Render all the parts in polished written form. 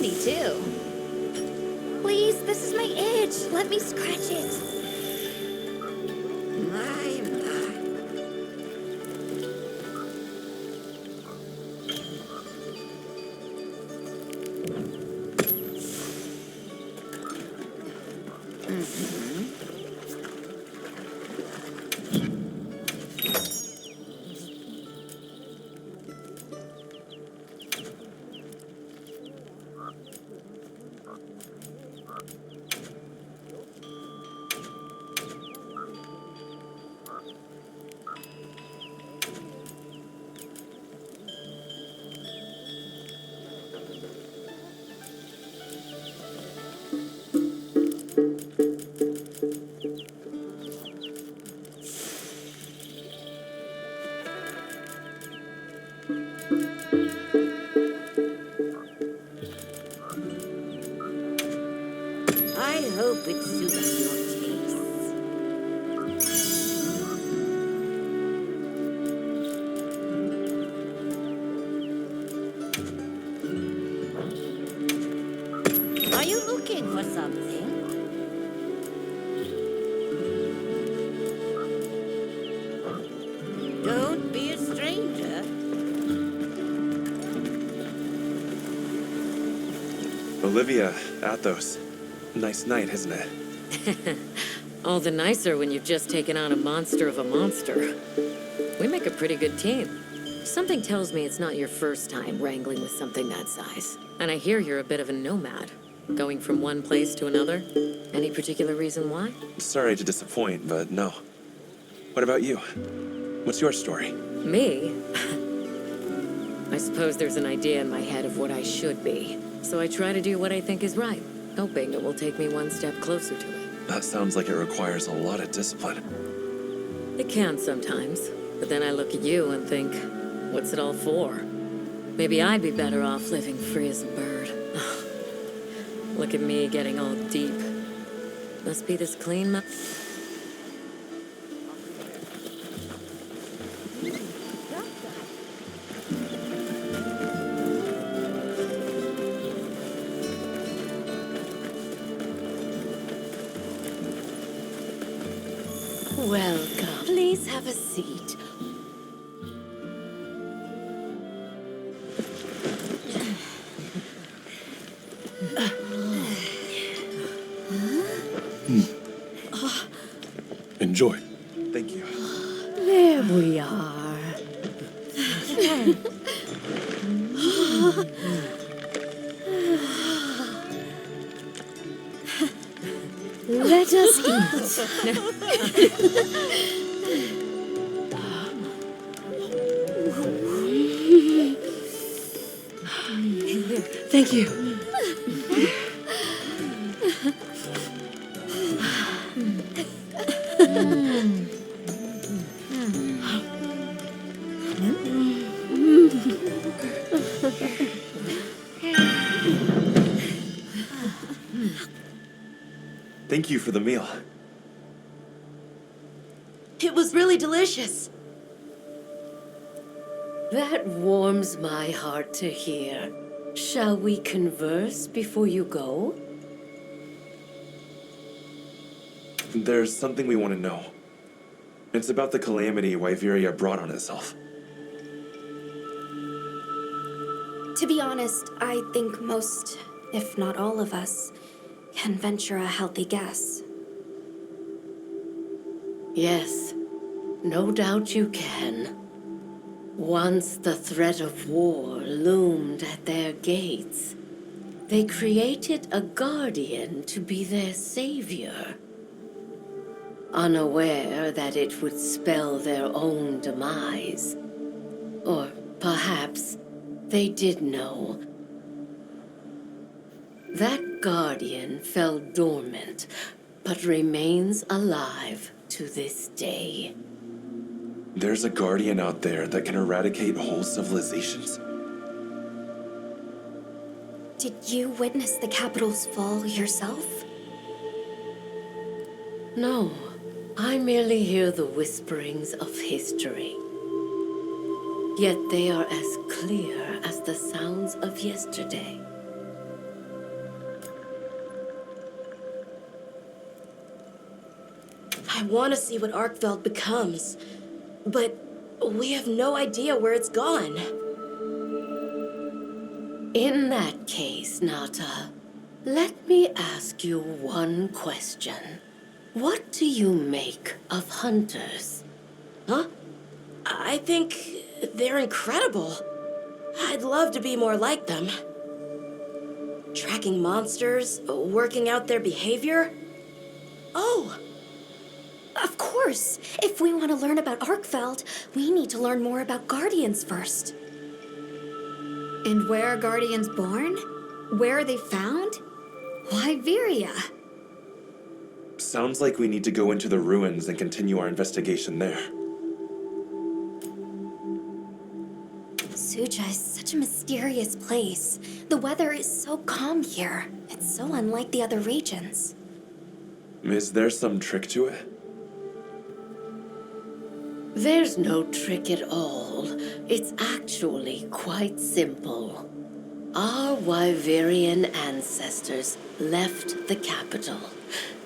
candy, too. Please, this is my itch. Let me scratch it. My. I hope it suits your tastes. Are you looking for something? Don't be a stranger. Olivia, Athos. Nice night, isn't it? All the nicer when you've just taken on a monster of a monster. We make a pretty good team. Something tells me it's not your first time wrangling with something that size. And I hear you're a bit of a nomad, going from one place to another. Any particular reason why? Sorry to disappoint, but no. What about you? What's your story? Me? I suppose there's an idea in my head of what I should be. So I try to do what I think is right, hoping it will take me one step closer to it. That sounds like it requires a lot of discipline. It can sometimes, but then I look at you and think, what's it all for? Maybe I'd be better off living free as a bird. Look at me getting all deep. Must be this clean Welcome. Please have a seat. Enjoy. Thank you. There we are. Let us eat. Thank you. Thank you for the meal. It was really delicious. That warms my heart to hear. Shall we converse before you go? There's something we want to know. It's about the calamity Wyveria brought on itself. To be honest, I think most, if not all of us, can venture a healthy guess. Yes, no doubt you can. Once the threat of war loomed at their gates, they created a guardian to be their savior. Unaware that it would spell their own demise. Or perhaps they did know. That guardian fell dormant, but remains alive to this day. There's a guardian out there that can eradicate whole civilizations. Did you witness the capital's fall yourself? No, I merely hear the whisperings of history. Yet they are as clear as the sounds of yesterday. I want to see what Arkveld becomes, but we have no idea where it's gone. In that case, Nata, let me ask you one question. What do you make of hunters? Huh? I think they're incredible. I'd love to be more like them. Tracking monsters, working out their behavior. Oh, Of course! If we want to learn about Arkveld, we need to learn more about Guardians first. And where are Guardians born? Where are they found? Wyveria. Sounds like we need to go into the ruins and continue our investigation there. Suja is such a mysterious place. The weather is so calm here. It's so unlike the other regions. Is there some trick to it? There's no trick at all. It's actually quite simple. Our Wyverian ancestors left the capital,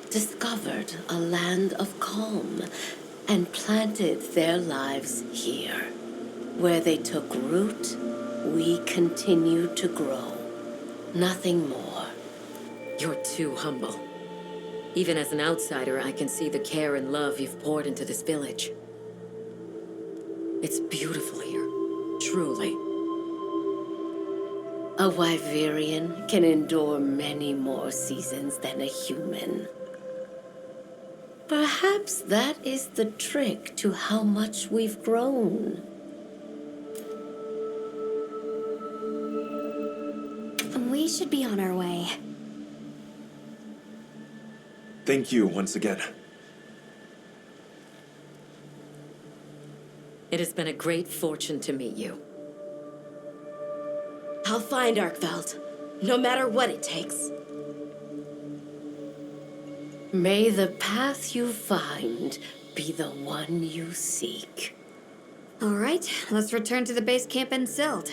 discovered a land of calm, and planted their lives here. Where they took root, we continue to grow. Nothing more. You're too humble. Even as an outsider, I can see the care and love you've poured into this village. It's beautiful here, truly. A Wyverian can endure many more seasons than a human. Perhaps that is the trick to how much we've grown. We should be on our way. Thank you once again. It has been a great fortune to meet you. I'll find Arkveld, no matter what it takes. May the path you find be the one you seek. All right, let's return to the base camp in Silt.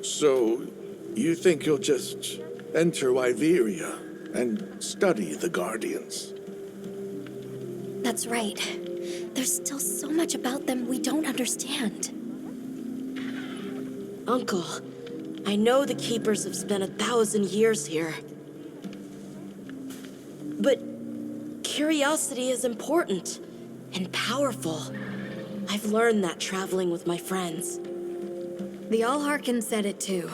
So, you think you'll just enter Wyveria and study the Guardians? That's right. There's still so much about them we don't understand. Uncle, I know the Keepers have spent 1,000 years here. But curiosity is important and powerful. I've learned that traveling with my friends. The Allharkin said it too.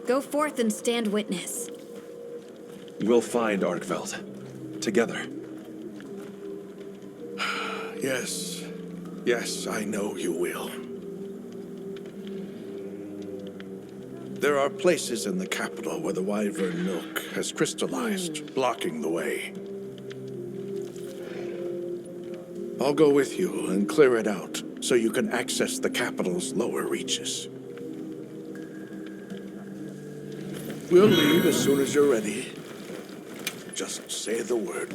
Go forth and stand witness. We'll find Arkveld. Together. Yes. Yes, I know you will. There are places in the capital where the Wyvern milk has crystallized, blocking the way. I'll go with you and clear it out so you can access the capital's lower reaches. We'll leave as soon as you're ready. Just say the word.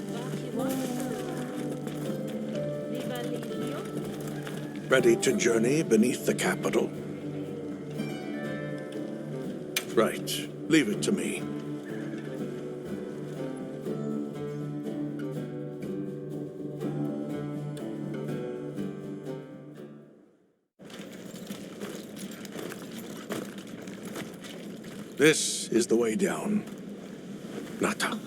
Ready to journey beneath the capital? Right. Leave it to me. This is the way down. Nata.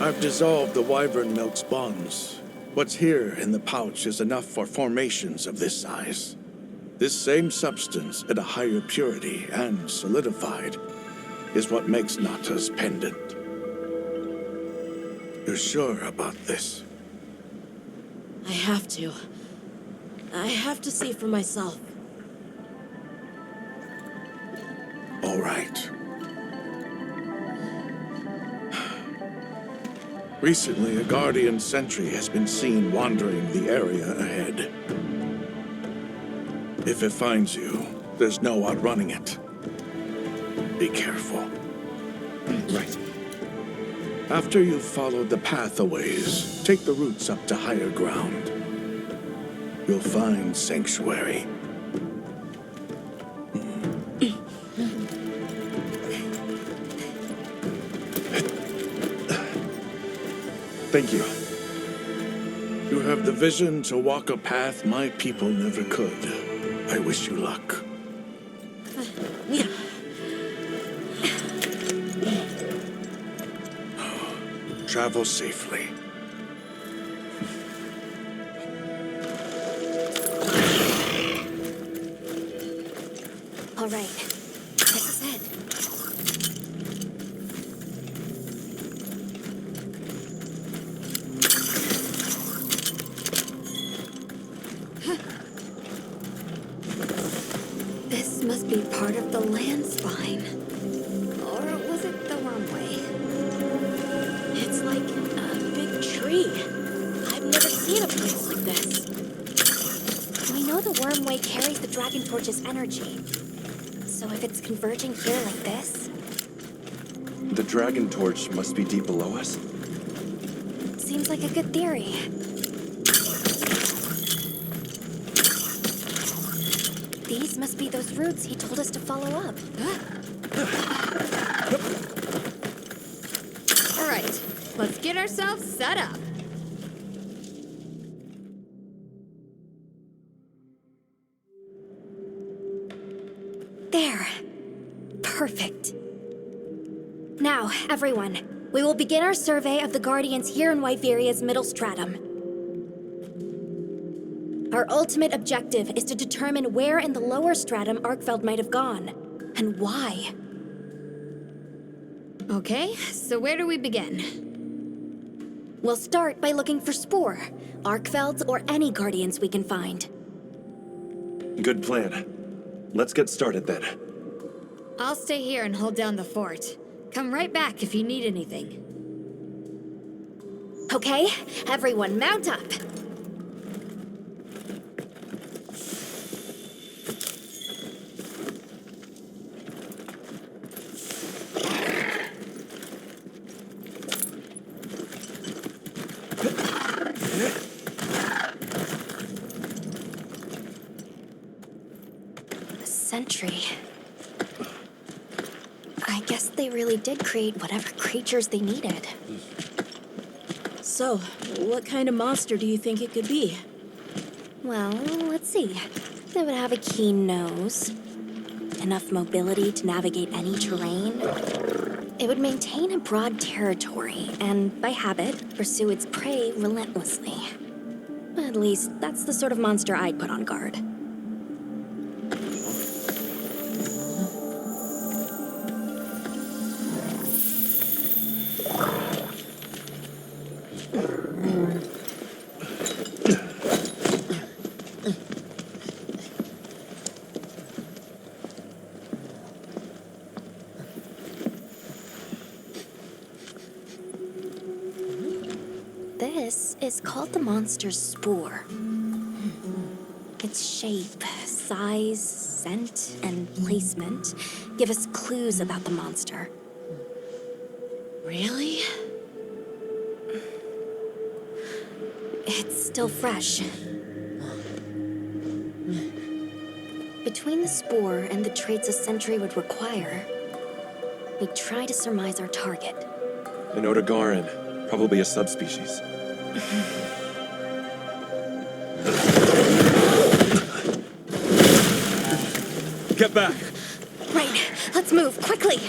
I've dissolved the Wyvern milk's bonds. What's here in the pouch is enough for formations of this size. This same substance at a higher purity and solidified is what makes Nata's pendant. You're sure about this? I have to. I have to see for myself. All right. Recently, a Guardian sentry has been seen wandering the area ahead. If it finds you, there's no outrunning it. Be careful. Right. After you've followed the path a ways, take the routes up to higher ground. You'll find sanctuary. Thank you. You have the vision to walk a path my people never could. I wish you luck. Travel safely. All right, this is it. This must be part of the land spine. Or was it the wormway? It's like a big tree. I've never seen a place like this. We know the wormway carries the Dragon Torch's energy. So if it's converging here like this, The Dragon Torch must be deep below us. seems like a good theory. These must be those routes he told us to follow up. All right, let's get ourselves set up. There. Perfect. Now, everyone, we will begin our survey of the Guardians here in Wyveria's middle stratum. Our ultimate objective is to determine where in the lower stratum Arkfeld might have gone, and why. Okay, so where do we begin? We'll start by looking for Spore, Arkfelds, or any Guardians we can find. Good plan. Let's get started then. I'll stay here and hold down the fort. Come right back if you need anything. Okay, everyone mount up. The sentry. I guess they really did create whatever creatures they needed. So, what kind of monster do you think it could be? Well, let's see. They would have a keen nose, enough mobility to navigate any terrain. It would maintain a broad territory and, by habit, pursue its prey relentlessly. At least, that's the sort of monster I'd put on guard. This is called the monster's spore. Its shape, size, scent, and placement give us clues about the monster. Really? It's still fresh. Between the spore and the traits a sentry would require, we try to surmise our target. An Odogaran, probably a subspecies. Get back! Right, let's move, quickly!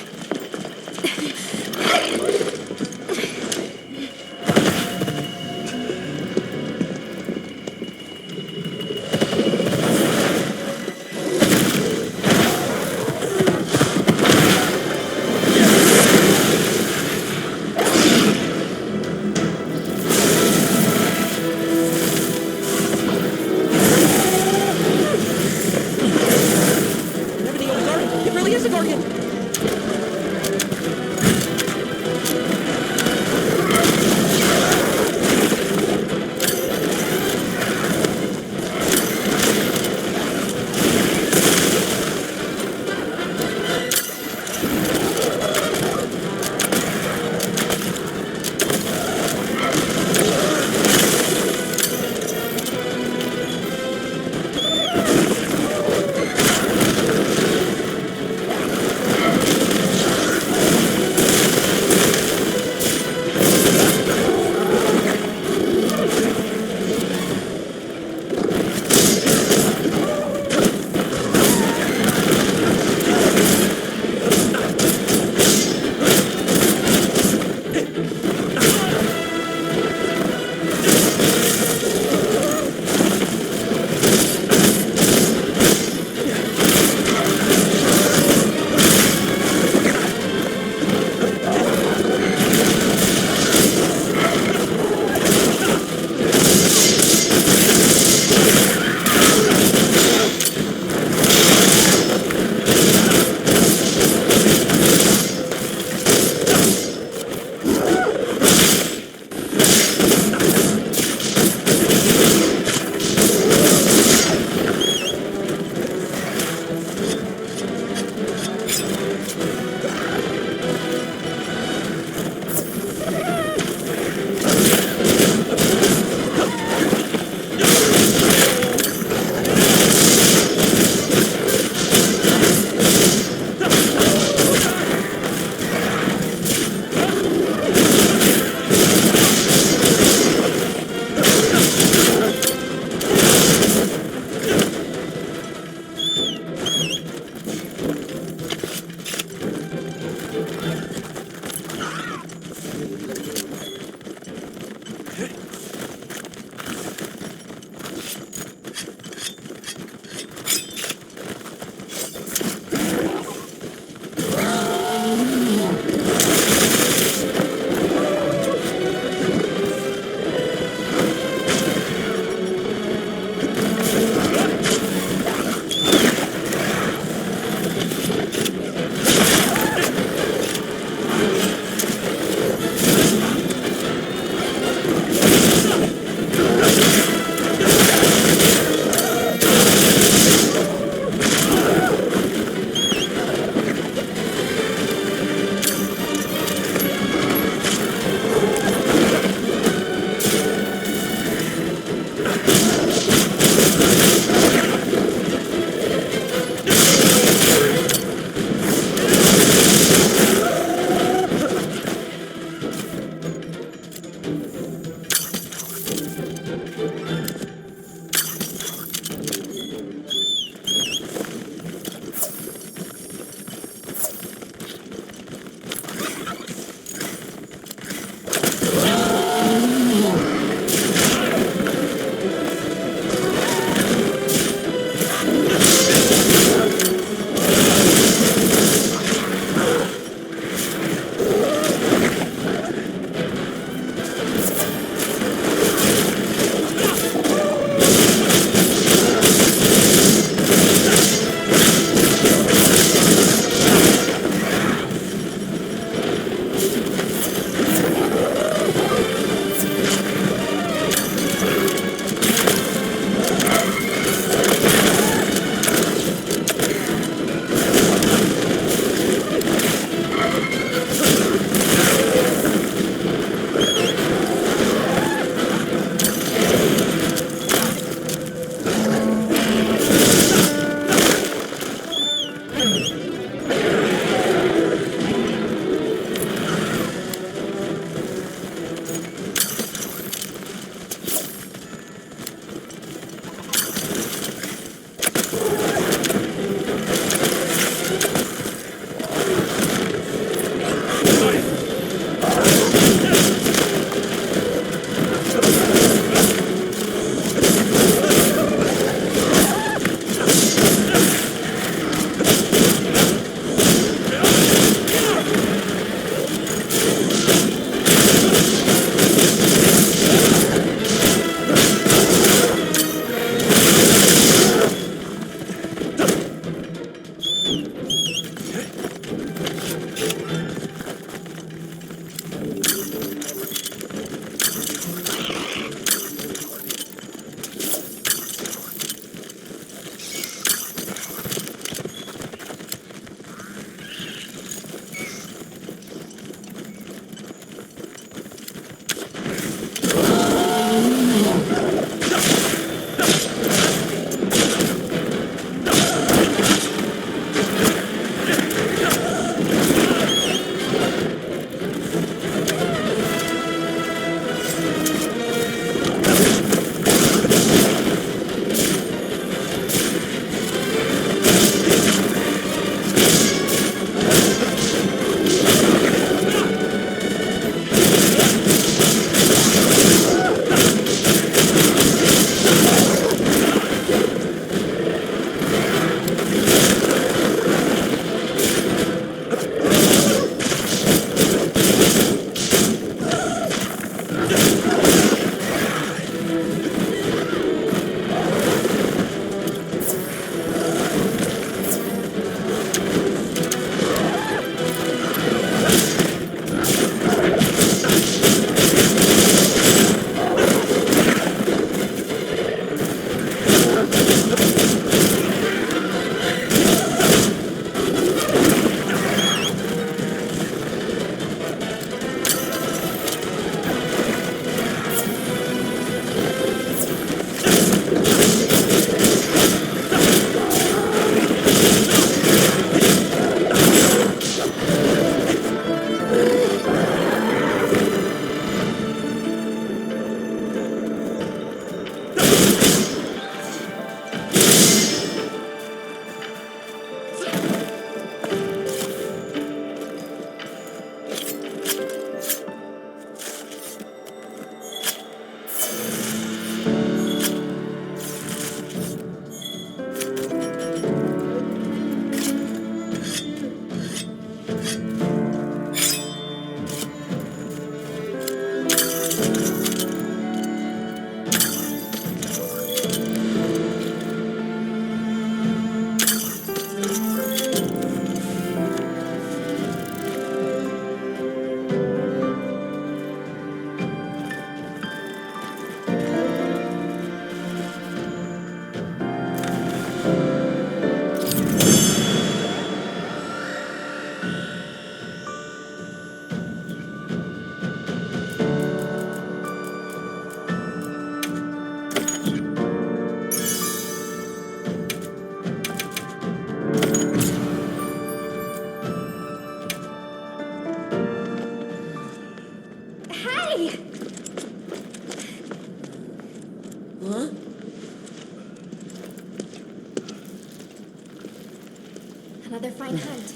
Another fine hunt.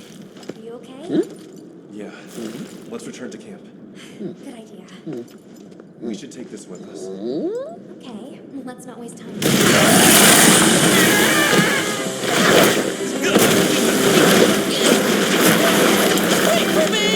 Are you okay? Yeah. Let's return to camp. Good idea. We should take this with us. Okay, let's not waste time. Wait for me!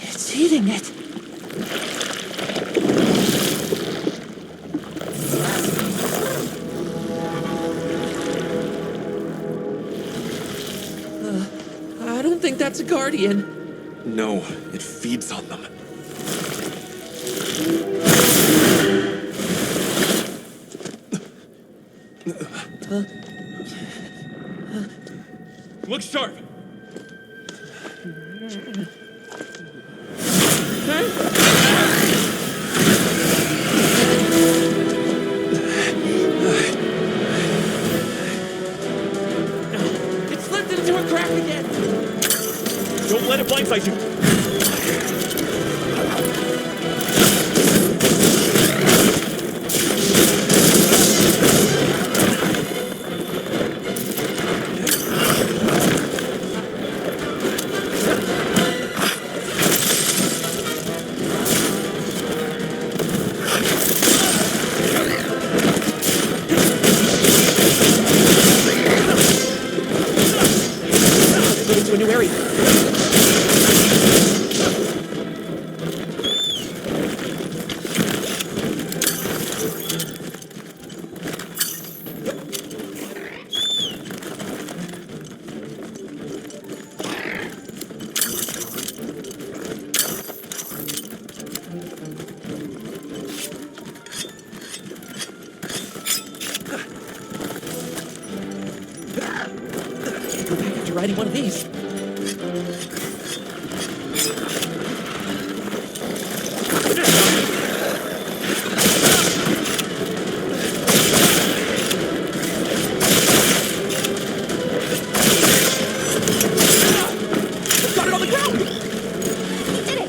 It's eating it. I don't think that's a guardian. No, it feeds on them. Look sharp! It slipped into a crack again. Don't let it blindside you! Moving to a new area. Go back after riding one of these. Got it on the ground! Did it!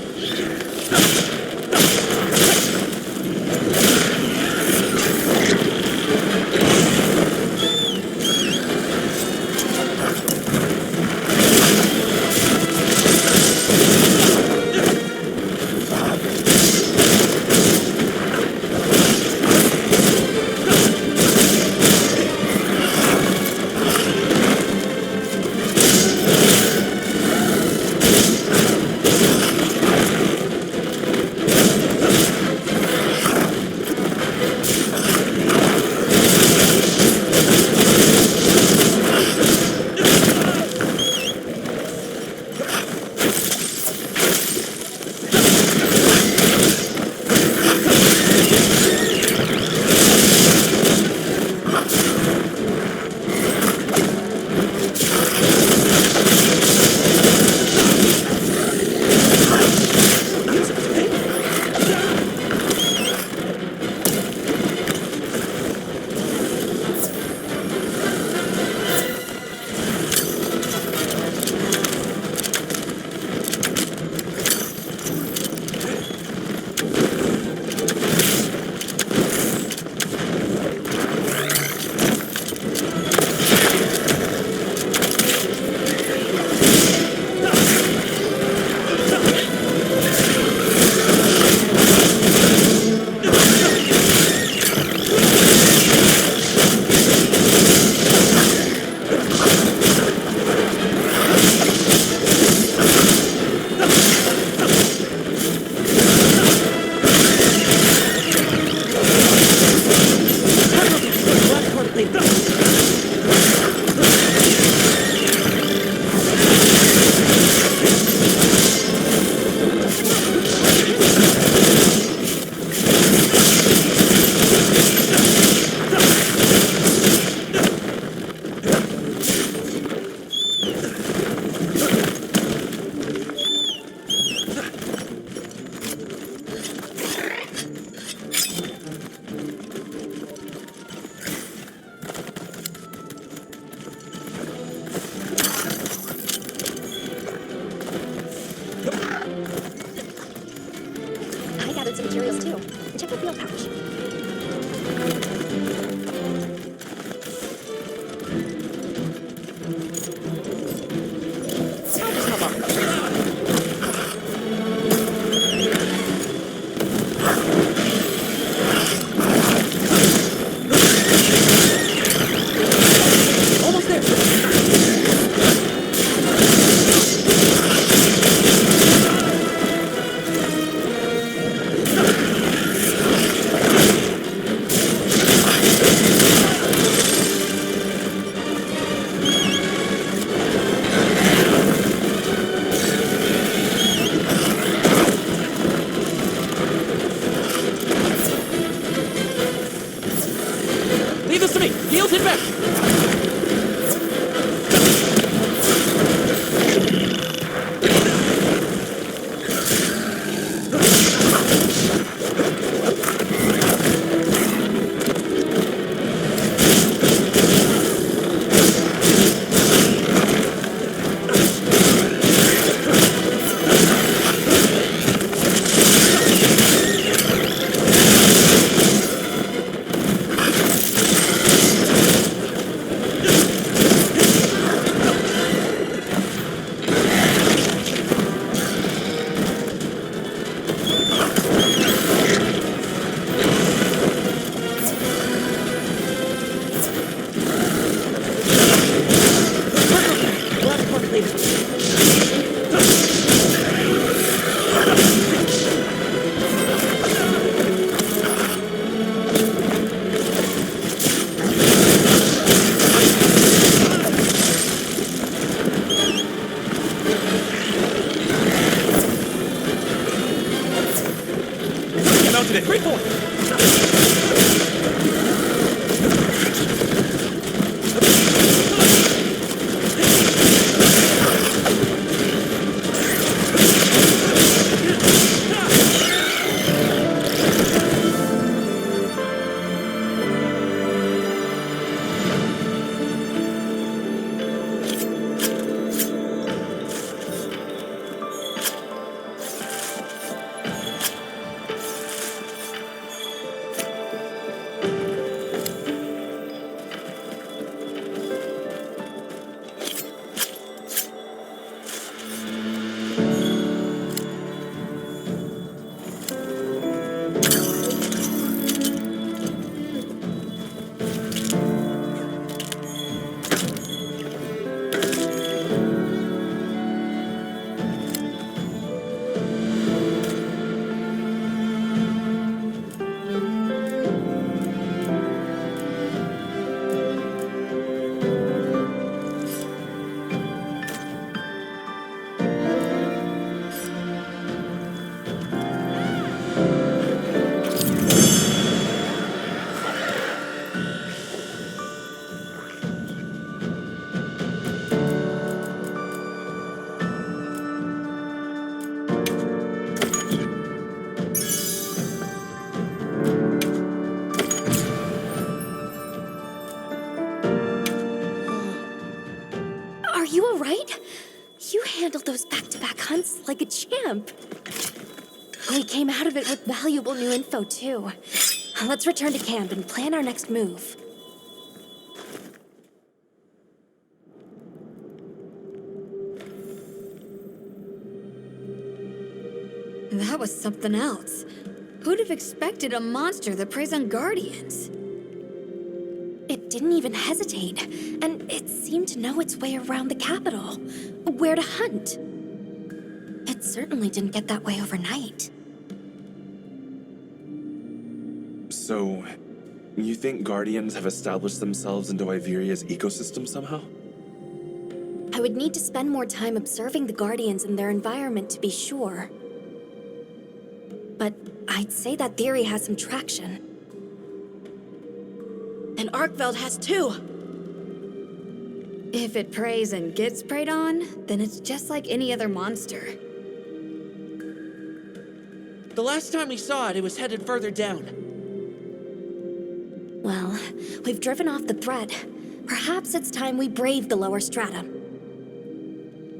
check out the old pouch. I'll just hop on. Almost there. Leave this to me. Heels hit back. Mounted it. Great point. Are you alright? You handled those back-to-back hunts like a champ. We came out of it with valuable new info, too. Let's return to camp and plan our next move. That was something else. Who'd have expected a monster that preys on guardians? It didn't even hesitate, and it seemed to know its way around the capital, where to hunt. It certainly didn't get that way overnight. So, you think Guardians have established themselves into Iveria's ecosystem somehow? I would need to spend more time observing the Guardians and their environment to be sure. But I'd say that theory has some traction. And Arkveld has too. If it preys and gets preyed on, then it's just like any other monster. The last time we saw it, it was headed further down. Well, we've driven off the threat. Perhaps it's time we brave the lower strata.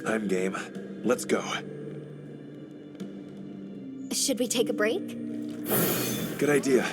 I'm game. Let's go. Should we take a break? Good idea.